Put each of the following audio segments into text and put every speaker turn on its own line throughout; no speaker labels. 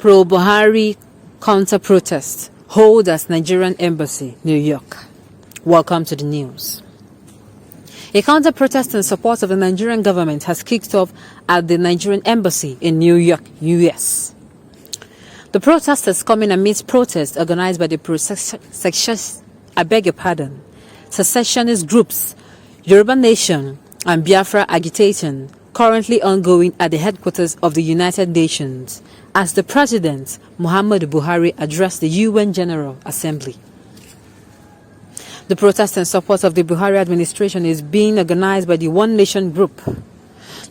Pro-Buhari counter-protest hold at Nigerian Embassy, New York. Welcome to the news. A counter-protest in support of the Nigerian government has kicked off at the Nigerian Embassy in New York, US. The protest is coming amidst protests organized by the secessionist groups Yoruba Nation and Biafra Agitation, currently ongoing at the headquarters of the United Nations, as the President, Muhammadu Buhari, addressed the UN General Assembly. The protest in support of the Buhari administration is being organized by the One Nation group.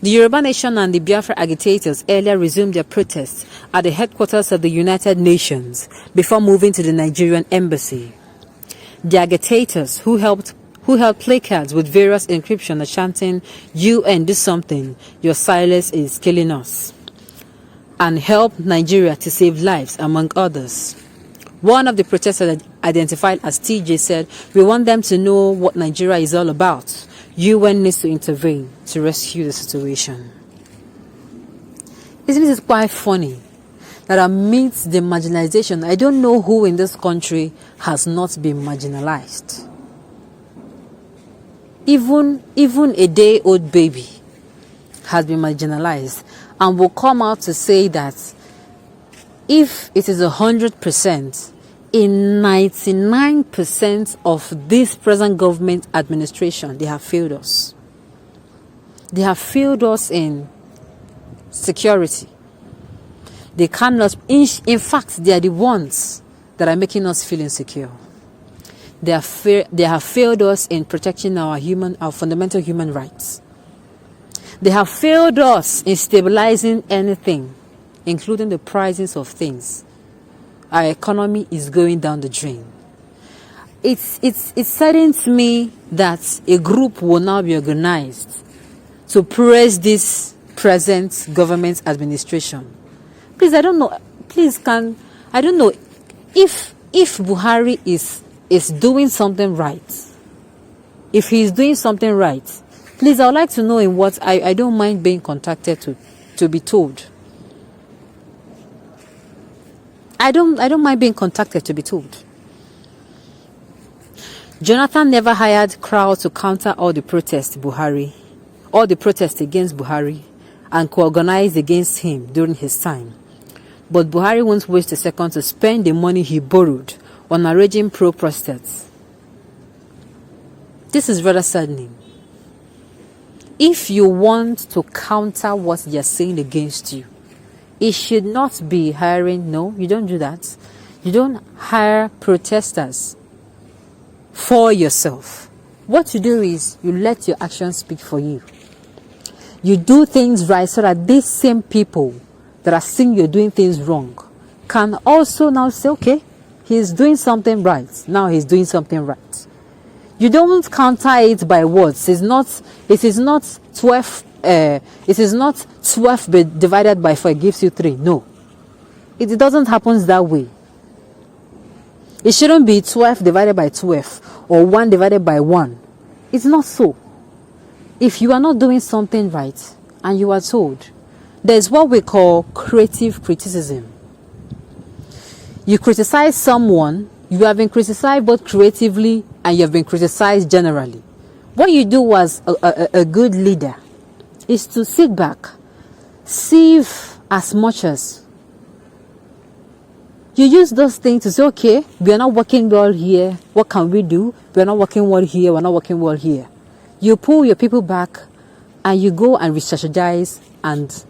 The Yoruba Nation and the Biafra agitators earlier resumed their protests at the headquarters of the United Nations before moving to the Nigerian Embassy. The agitators, who held placards with various inscriptions chanting, "UN, do something, your silence is killing us," and "Help Nigeria to save lives," among others. One of the protesters, identified as TJ, said, "We want them to know what Nigeria is all about. UN needs to intervene to rescue the situation." Isn't it quite funny that amidst the marginalization, I don't know who in this country has not been marginalized. Even a day-old baby has been marginalized, and will come out to say that if it is 100%, in 99% of this present government administration, they have failed us. They have failed us in security. They cannot, in fact, they are the ones that are making us feel insecure. They have failed us in protecting our fundamental human rights. They have failed us in stabilizing anything, including the prices of things. Our economy is going down the drain. It's saddening to me that a group will now be organized to praise this present government administration. Please, I don't know. I don't know if Buhari is doing something right. If he is doing something right, please, I would like to know in what. I don't mind being contacted to be told. I don't mind being contacted to be told. Jonathan never hired crowds to counter all the protests against Buhari and co-organized against him during his time. But Buhari won't waste a second to spend the money he borrowed on arranging pro-protests. This is rather saddening. If you want to counter what they are saying against you, it should not be hiring. No, you don't do that. You don't hire protesters for yourself. What you do is you let your actions speak for you. You do things right so that these same people that are seeing you're doing things wrong can also now say, okay, he's doing something right. Now he's doing something right. You don't counter it by words. It is not 12 divided by 4 gives you 3. No. It doesn't happen that way. It shouldn't be 12 divided by 12 or 1 divided by 1. It's not so. If you are not doing something right and you are told, there's what we call creative criticism. You criticize someone, you have been criticized both creatively and you have been criticized generally. What you do as a good leader is to sit back, sieve as much as you use those things to say, okay, we are not working well here. What can we do? We are not working well here. We're not working well here. You pull your people back and you go and re-strategize and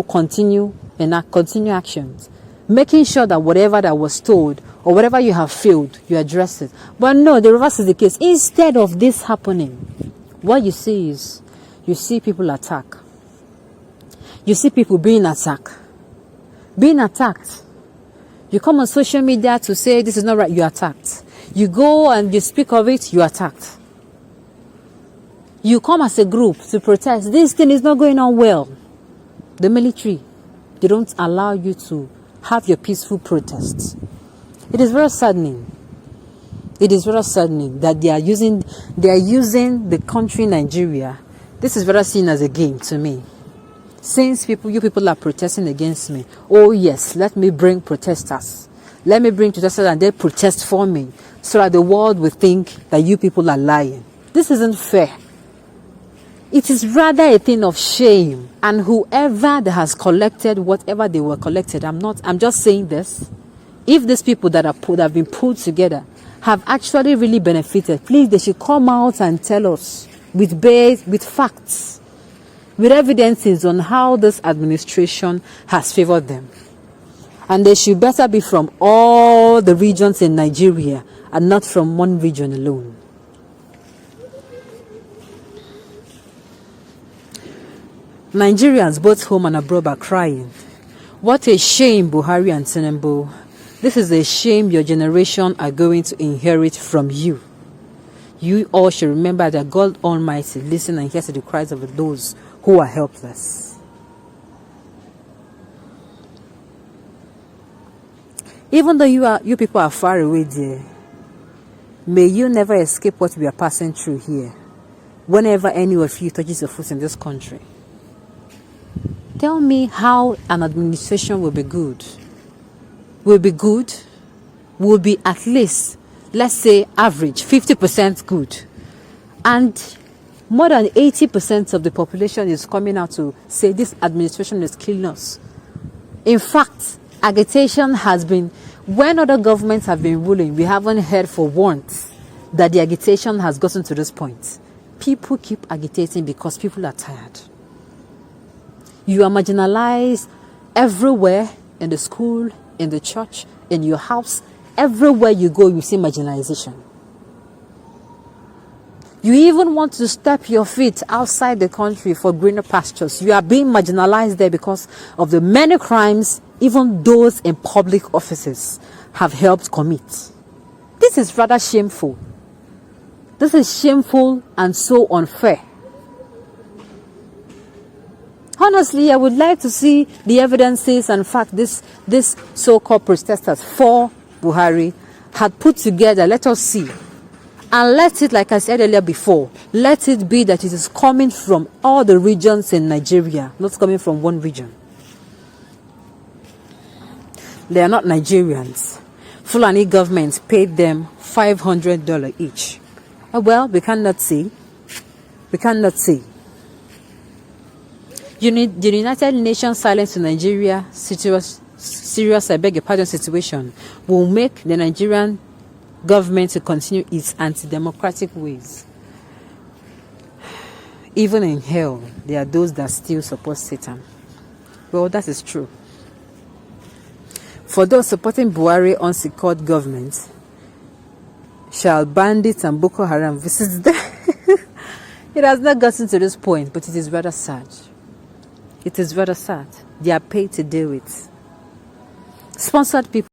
continue actions, making sure that whatever that was told or whatever you have failed, you address it. But no, the reverse is the case. Instead of this happening, what you see is you see people attack. You see people being attacked. You come on social media to say this is not right, you're attacked. You go and you speak of it, you're attacked. You come as a group to protest. This thing is not going on well. The military, they don't allow you to have your peaceful protests. It is very saddening. It is very saddening that they are using the country Nigeria. This is very seen as a game to me. Since you people are protesting against me, oh yes, let me bring protesters. Let me bring protesters and they protest for me so that the world will think that you people are lying. This isn't fair. It is rather a thing of shame. And whoever that has collected whatever they were collected, I'm just saying this. If these people that have been pulled together have actually really benefited, please, they should come out and tell us with facts, with evidences on how this administration has favored them. And they should better be from all the regions in Nigeria and not from one region alone. Nigerians both home and abroad are crying. What a shame, Buhari and Tinubu. This is a shame your generation are going to inherit from you. You all should remember that God Almighty listens and hears the cries of those who are helpless. Even though you people are far away there, may you never escape what we are passing through here. Whenever any of you touches your foot in this country, tell me how an administration will be good. Will be good? Will be at least, let's say, average 50% good, and more than 80% of the population is coming out to say this administration is killing us. In fact, agitation has been, when other governments have been ruling, we haven't heard for once that the agitation has gotten to this point. People keep agitating because people are tired. You are marginalized everywhere, in the school, in the church, in your house. Everywhere you go, you see marginalization. You even want to step your feet outside the country for greener pastures. You are being marginalized there because of the many crimes even those in public offices have helped commit. This is rather shameful. This is shameful and so unfair. Honestly, I would like to see the evidences and fact this so-called protesters for Buhari had put together. Let us see. And let it, like I said earlier before, let it be that it is coming from all the regions in Nigeria, not coming from one region. They are not Nigerians. Fulani government paid them $500 each. Well, we cannot see. We cannot see. The United Nations silence to Nigeria serious, I beg your pardon, situation will make the Nigerian government to continue its anti-democratic ways. Even in hell, there are those that still support Satan. Well, that is true. For those supporting Buhari unsecured government, shall bandits and Boko Haram visit them? It has not gotten to this point, but it is rather sad. It is rather sad. They are paid to do it. Sponsored people